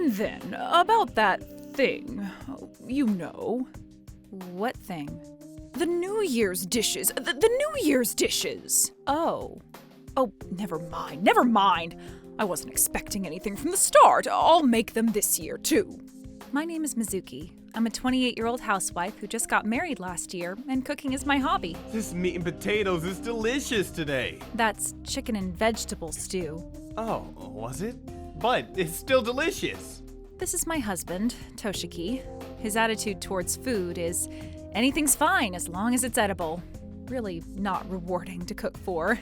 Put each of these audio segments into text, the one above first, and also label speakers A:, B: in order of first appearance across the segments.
A: And then, about that thing, you know.
B: What thing?
A: The New Year's dishes. The New Year's dishes.
B: Oh.
A: Oh, never mind. I wasn't expecting anything from the start. I'll make them this year, too.
B: My name is Mizuki. I'm a 28-year-old housewife who just got married last year, and cooking is my hobby.
C: This meat and potatoes is delicious today.
B: That's chicken and vegetable stew.
C: Oh, was it? But it's still delicious.
B: This is my husband, Toshiki. His attitude towards food is anything's fine as long as it's edible. Really not rewarding to cook for.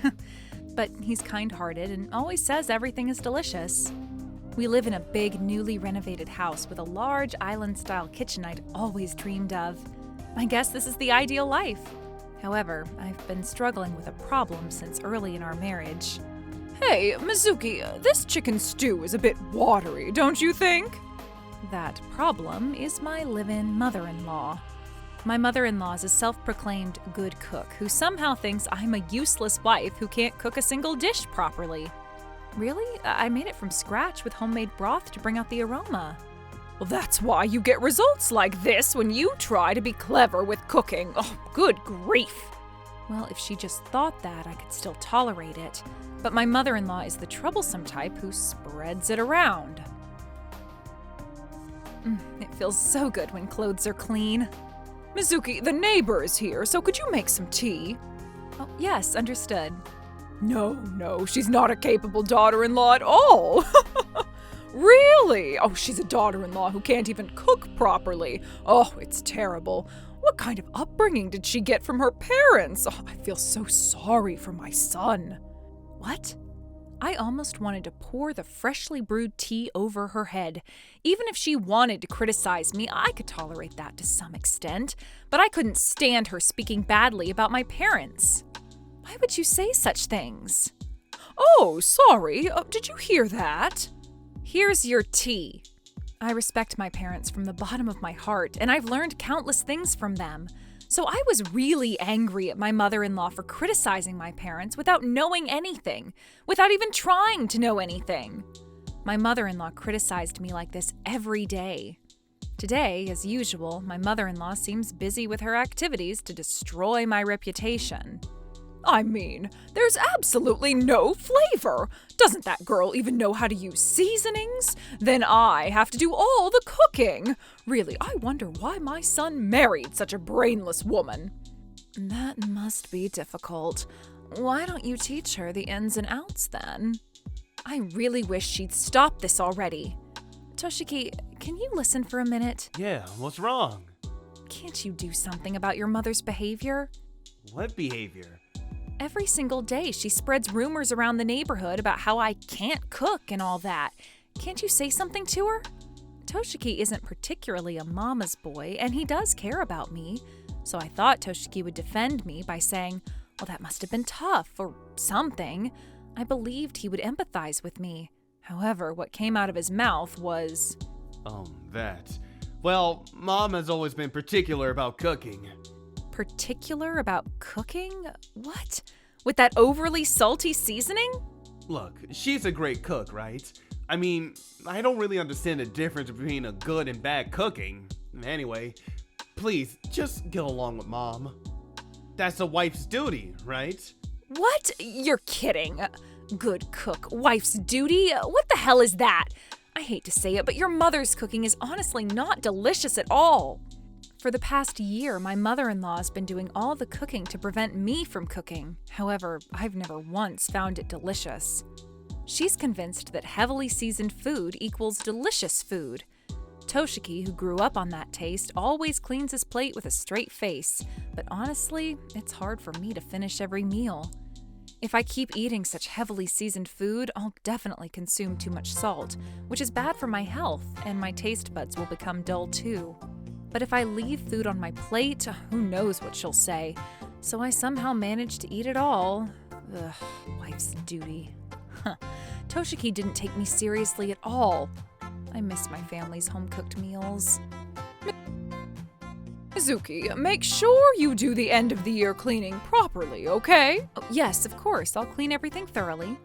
B: But he's kind-hearted and always says everything is delicious. We live in a big, newly renovated house with a large island-style kitchen I'd always dreamed of. I guess this is the ideal life. However, I've been struggling with a problem since early in our marriage.
A: Hey, Mizuki, this chicken stew is a bit watery, don't you think?
B: That problem is my live-in mother-in-law. My mother-in-law is a self-proclaimed good cook who somehow thinks I'm a useless wife who can't cook a single dish properly. Really? I made it from scratch with homemade broth to bring out the aroma.
A: Well, that's why you get results like this when you try to be clever with cooking. Oh, good grief.
B: Well, if she just thought that, I could still tolerate it. But my mother-in-law is the troublesome type who spreads it around. It feels so good when clothes are clean.
A: Mizuki, the neighbor is here, so could you make some tea?
B: Oh, yes, understood.
A: No, she's not a capable daughter-in-law at all. Really? Oh, she's a daughter-in-law who can't even cook properly. Oh, it's terrible. What kind of upbringing did she get from her parents? Oh, I feel so sorry for my son.
B: What? I almost wanted to pour the freshly brewed tea over her head. Even if she wanted to criticize me, I could tolerate that to some extent. But I couldn't stand her speaking badly about my parents. Why would you say such things?
A: Oh, sorry. Did you hear that?
B: Here's your tea. I respect my parents from the bottom of my heart, and I've learned countless things from them. So I was really angry at my mother-in-law for criticizing my parents without knowing anything, without even trying to know anything. My mother-in-law criticized me like this every day. Today, as usual, my mother-in-law seems busy with her activities to destroy my reputation.
A: I mean, there's absolutely no flavor. Doesn't that girl even know how to use seasonings? Then I have to do all the cooking. Really, I wonder why my son married such a brainless woman.
B: That must be difficult. Why don't you teach her the ins and outs then? I really wish she'd stop this already. Toshiki, can you listen for a minute?
C: Yeah, what's wrong?
B: Can't you do something about your mother's behavior?
C: What behavior?
B: Every single day, she spreads rumors around the neighborhood about how I can't cook and all that. Can't you say something to her? Toshiki isn't particularly a mama's boy, and he does care about me. So I thought Toshiki would defend me by saying, well, that must have been tough, or something. I believed he would empathize with me. However, what came out of his mouth was...
C: that. Well, Mom has always been particular about cooking.
B: Particular about cooking? What? With that overly salty seasoning?
C: Look, she's a great cook, right? I mean, I don't really understand the difference between a good and bad cooking. Anyway, please, just get along with Mom. That's a wife's duty, right?
B: What? You're kidding. Good cook, wife's duty? What the hell is that? I hate to say it, but your mother's cooking is honestly not delicious at all. For the past year, my mother-in-law has been doing all the cooking to prevent me from cooking. However, I've never once found it delicious. She's convinced that heavily seasoned food equals delicious food. Toshiki, who grew up on that taste, always cleans his plate with a straight face. But honestly, it's hard for me to finish every meal. If I keep eating such heavily seasoned food, I'll definitely consume too much salt, which is bad for my health, and my taste buds will become dull too. But if I leave food on my plate, who knows what she'll say. So I somehow manage to eat it all. Ugh, wife's duty. Toshiki didn't take me seriously at all. I miss my family's home-cooked meals.
A: Mizuki, make sure you do the end-of-the-year cleaning properly, okay?
B: Oh, yes, of course. I'll clean everything thoroughly.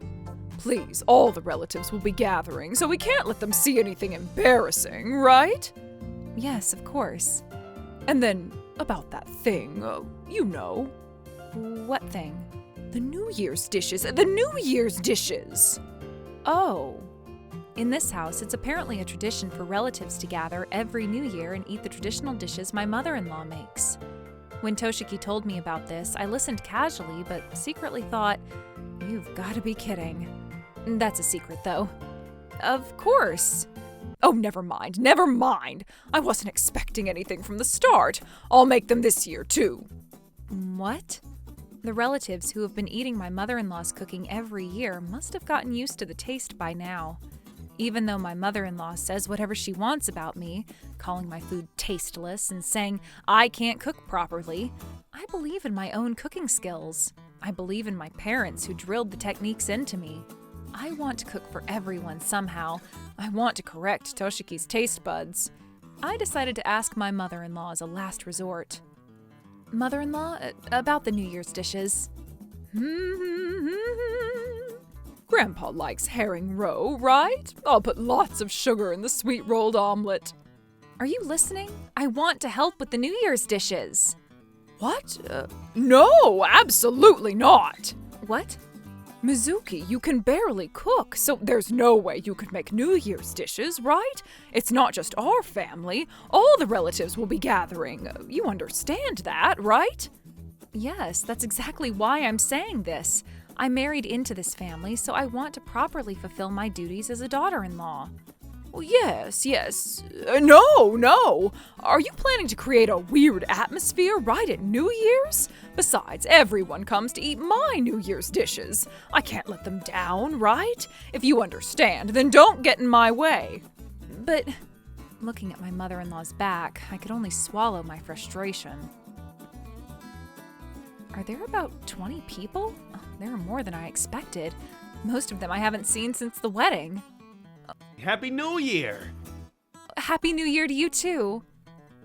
A: please, all the relatives will be gathering, so we can't let them see anything embarrassing, right?
B: Yes, of course.
A: And then, about that thing, you know.
B: What thing?
A: The New Year's dishes. The New Year's dishes!
B: Oh. In this house, it's apparently a tradition for relatives to gather every New Year and eat the traditional dishes my mother-in-law makes. When Toshiki told me about this, I listened casually, but secretly thought, you've got to be kidding. That's a secret, though.
A: Of course. Oh, never mind, never mind. I wasn't expecting anything from the start. I'll make them this year, too.
B: What? The relatives who have been eating my mother-in-law's cooking every year must have gotten used to the taste by now. Even though my mother-in-law says whatever she wants about me, calling my food tasteless and saying I can't cook properly, I believe in my own cooking skills. I believe in my parents who drilled the techniques into me. I want to cook for everyone somehow. I want to correct Toshiki's taste buds. I decided to ask my mother-in-law as a last resort. Mother-in-law, about the New Year's dishes.
A: Grandpa likes herring roe, right? I'll put lots of sugar in the sweet rolled omelet.
B: Are you listening? I want to help with the New Year's dishes.
A: What? No, absolutely not.
B: What?
A: Mizuki, you can barely cook, so there's no way you could make New Year's dishes, right? It's not just our family. All the relatives will be gathering. You understand that, right?
B: Yes, that's exactly why I'm saying this. I married into this family, so I want to properly fulfill my duties as a daughter-in-law.
A: Well, yes. No. Are you planning to create a weird atmosphere right at New Year's? Besides, everyone comes to eat my New Year's dishes. I can't let them down, right? If you understand, then don't get in my way.
B: But, looking at my mother-in-law's back, I could only swallow my frustration. Are there about 20 people? Oh, there are more than I expected. Most of them I haven't seen since the wedding.
C: Happy New Year!
B: Happy New Year to you too.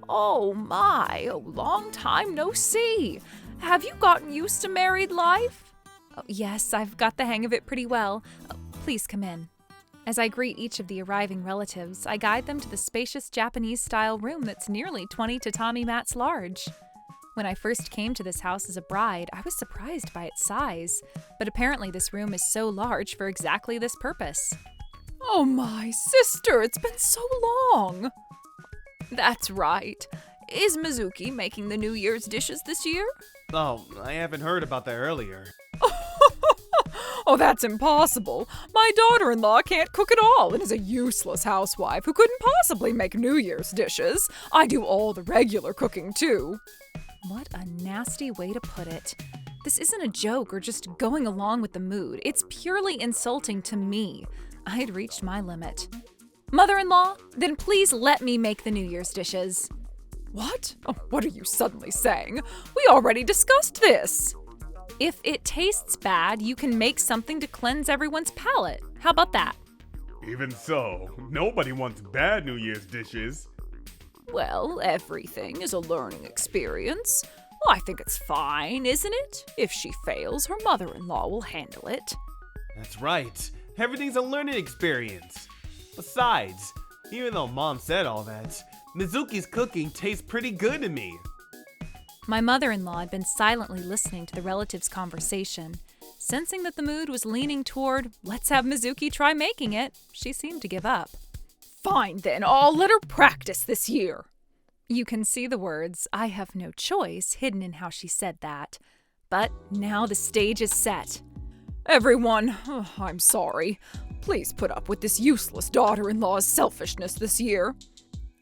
A: Oh my, long time no see. Have you gotten used to married life?
B: Oh, yes, I've got the hang of it pretty well. Please come in. As I greet each of the arriving relatives, I guide them to the spacious Japanese-style room that's nearly 20 tatami mats large. When I first came to this house as a bride, I was surprised by its size, but apparently this room is so large for exactly this purpose.
A: Oh my sister, it's been so long. That's right. Is Mizuki making the New Year's dishes this year?
C: Oh, I haven't heard about that earlier.
A: Oh, that's impossible. My daughter-in-law can't cook at all and is a useless housewife who couldn't possibly make New Year's dishes. I do all the regular cooking, too.
B: What a nasty way to put it. This isn't a joke or just going along with the mood. It's purely insulting to me. I had reached my limit. Mother-in-law, then please let me make the New Year's dishes.
A: What? Oh, what are you suddenly saying? We already discussed this.
B: If it tastes bad, you can make something to cleanse everyone's palate. How about that?
D: Even so, nobody wants bad New Year's dishes.
A: Well, everything is a learning experience. Well, I think it's fine, isn't it? If she fails, her mother-in-law will handle it.
C: That's right. Everything's a learning experience. Besides, even though Mom said all that, Mizuki's cooking tastes pretty good to me.
B: My mother-in-law had been silently listening to the relatives' conversation. Sensing that the mood was leaning toward, let's have Mizuki try making it, she seemed to give up.
A: Fine then, I'll let her practice this year.
B: You can see the words, I have no choice, hidden in how she said that. But now the stage is set.
A: Everyone, I'm sorry. Please put up with this useless daughter-in-law's selfishness this year.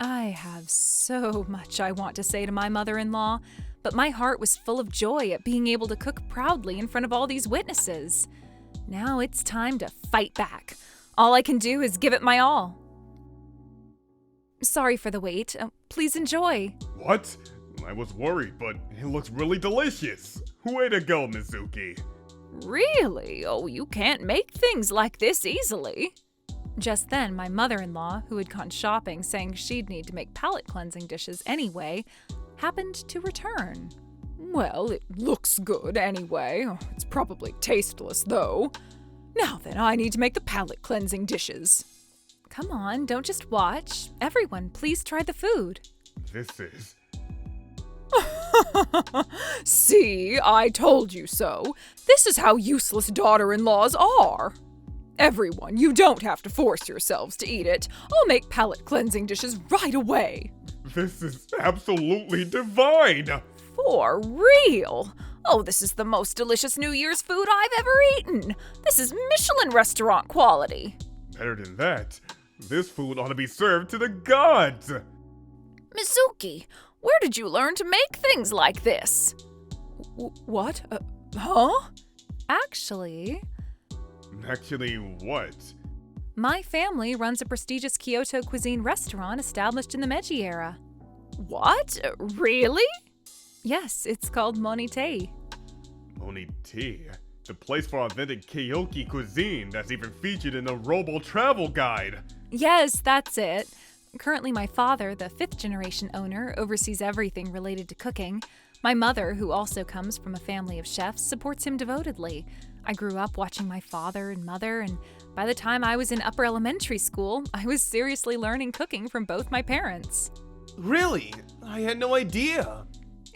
B: I have so much I want to say to my mother-in-law, but my heart was full of joy at being able to cook proudly in front of all these witnesses. Now it's time to fight back. All I can do is give it my all. Sorry for the wait. Please enjoy.
D: What? I was worried, but it looks really delicious. Way to go, Mizuki.
A: Really? Oh, you can't make things like this easily.
B: Just then, my mother-in-law, who had gone shopping saying she'd need to make palate-cleansing dishes anyway, happened to return.
A: Well, it looks good anyway. It's probably tasteless, though. Now then, I need to make the palate cleansing dishes.
B: Come on, don't just watch. Everyone, please try the food.
D: This is...
A: See, I told you so. This is how useless daughter-in-laws are. Everyone, you don't have to force yourselves to eat it. I'll make palate cleansing dishes right away.
D: This is absolutely divine!
A: For real? Oh, this is the most delicious New Year's food I've ever eaten. This is Michelin restaurant quality.
D: Better than that, this food ought to be served to the gods!
A: Mizuki, where did you learn to make things like this? What? Huh?
B: Actually,
D: What?
B: my family runs a prestigious Kyoto cuisine restaurant established in the Meiji era.
A: What? Really?
B: Yes, it's called Monite.
D: Oni Tea, the place for authentic Kyoto cuisine that's even featured in the Robo Travel Guide.
B: Yes, that's it. Currently, my father, the 5th generation owner, oversees everything related to cooking. My mother, who also comes from a family of chefs, supports him devotedly. I grew up watching my father and mother, and by the time I was in upper elementary school, I was seriously learning cooking from both my parents.
C: Really? I had no idea.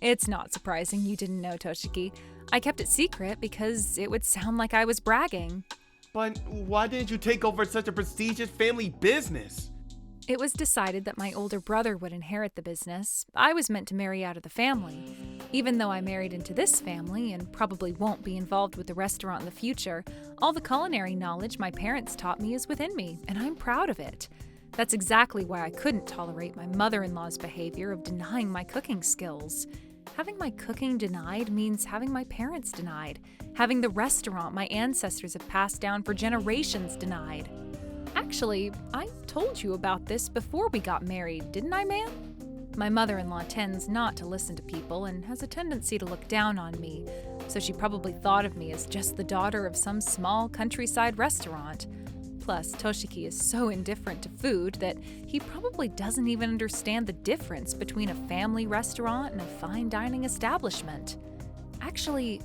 B: It's not surprising you didn't know, Toshiki. I kept it secret because it would sound like I was bragging.
C: But why didn't you take over such a prestigious family business?
B: It was decided that my older brother would inherit the business. I was meant to marry out of the family. Even though I married into this family and probably won't be involved with the restaurant in the future, all the culinary knowledge my parents taught me is within me, and I'm proud of it. That's exactly why I couldn't tolerate my mother-in-law's behavior of denying my cooking skills. Having my cooking denied means having my parents denied, having the restaurant my ancestors have passed down for generations denied. Actually, I told you about this before we got married, didn't I, ma'am? My mother-in-law tends not to listen to people and has a tendency to look down on me, so she probably thought of me as just the daughter of some small countryside restaurant. Plus, Toshiki is so indifferent to food that he probably doesn't even understand the difference between a family restaurant and a fine dining establishment. Actually,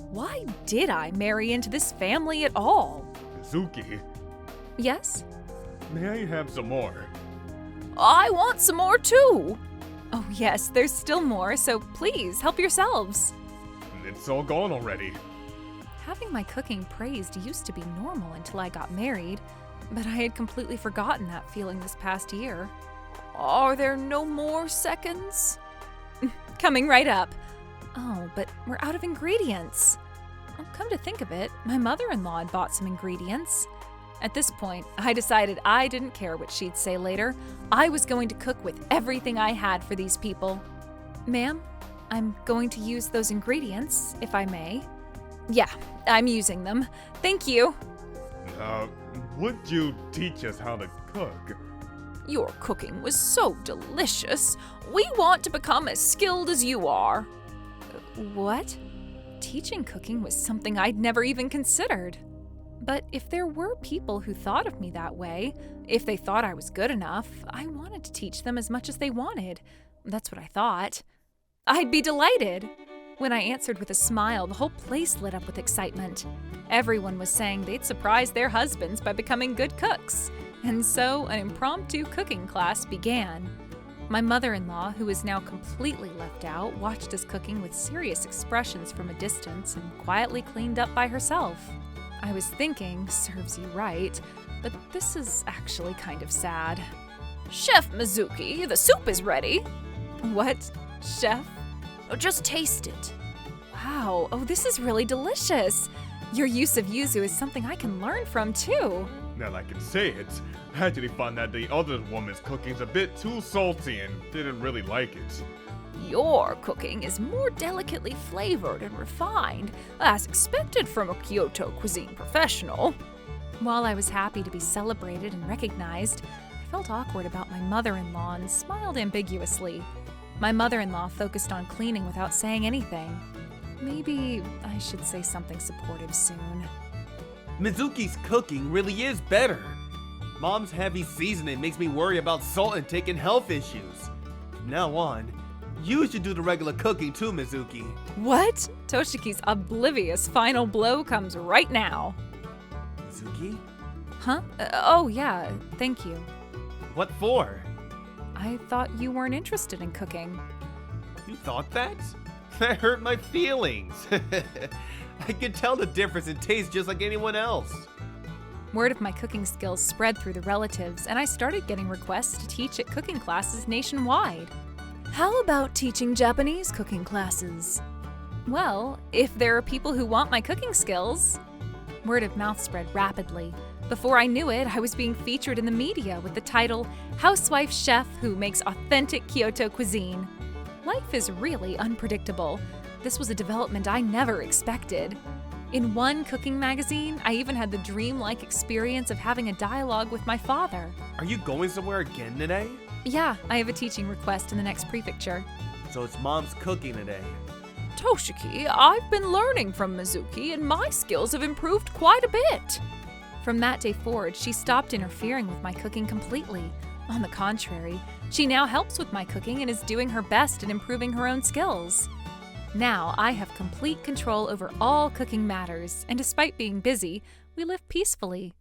B: why did I marry into this family at all?
D: Mizuki,
B: Yes?
D: may I have some more?
A: I want some more too.
B: Oh yes, there's still more, so please help yourselves.
D: It's all gone already.
B: Having my cooking praised used to be normal until I got married, but I had completely forgotten that feeling this past year.
A: Are there no more seconds?
B: Coming right up. Oh, but we're out of ingredients. Oh, come to think of it, my mother-in-law had bought some ingredients. At this point, I decided I didn't care what she'd say later. I was going to cook with everything I had for these people. Ma'am, I'm going to use those ingredients, if I may. Yeah, I'm using them. Thank you.
D: Would you teach us how to cook?
A: Your cooking was so delicious. We want to become as skilled as you are.
B: What? Teaching cooking was something I'd never even considered. But if there were people who thought of me that way, if they thought I was good enough, I wanted to teach them as much as they wanted. That's what I thought. I'd be delighted. When I answered with a smile, the whole place lit up with excitement. Everyone was saying they'd surprise their husbands by becoming good cooks. And so an impromptu cooking class began. My mother-in-law, who is now completely left out, watched us cooking with serious expressions from a distance and quietly cleaned up by herself. I was thinking, serves you right, but this is actually kind of sad.
A: Chef Mizuki, the soup is ready.
B: What? Chef?
A: Oh, just taste it.
B: Wow, oh, this is really delicious. Your use of yuzu is something I can learn from, too.
D: Now that I can say it, I actually found that the other woman's cooking's a bit too salty and didn't really like it.
A: Your cooking is more delicately flavored and refined, as expected from a Kyoto cuisine professional.
B: While I was happy to be celebrated and recognized, I felt awkward about my mother-in-law and smiled ambiguously. My mother-in-law focused on cleaning without saying anything. Maybe I should say something supportive soon.
C: Mizuki's cooking really is better. Mom's heavy seasoning makes me worry about salt and taking health issues. From now on, you should do the regular cooking too, Mizuki.
B: What? Toshiki's oblivious final blow comes right now.
C: Mizuki?
B: Huh? Oh, yeah, thank you.
C: What for?
B: I thought you weren't interested in cooking.
C: You thought that? That hurt my feelings. I could tell the difference in taste just like anyone else.
B: Word of my cooking skills spread through the relatives, and I started getting requests to teach at cooking classes nationwide.
A: How about teaching Japanese cooking classes?
B: Well, if there are people who want my cooking skills. Word of mouth spread rapidly. Before I knew it, I was being featured in the media with the title Housewife Chef Who Makes Authentic Kyoto Cuisine. Life is really unpredictable. This was a development I never expected. In one cooking magazine, I even had the dreamlike experience of having a dialogue with my father.
C: Are you going somewhere again today?
B: Yeah, I have a teaching request in the next prefecture.
C: So it's Mom's cooking today.
A: Toshiki, I've been learning from Mizuki and my skills have improved quite a bit.
B: From that day forward, she stopped interfering with my cooking completely. On the contrary, she now helps with my cooking and is doing her best at improving her own skills. Now I have complete control over all cooking matters, and despite being busy, we live peacefully.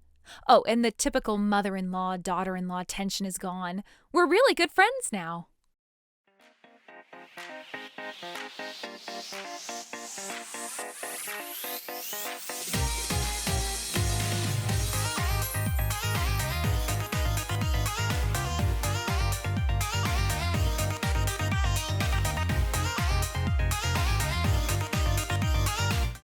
B: Oh, and the typical mother-in-law, daughter-in-law tension is gone. We're really good friends now.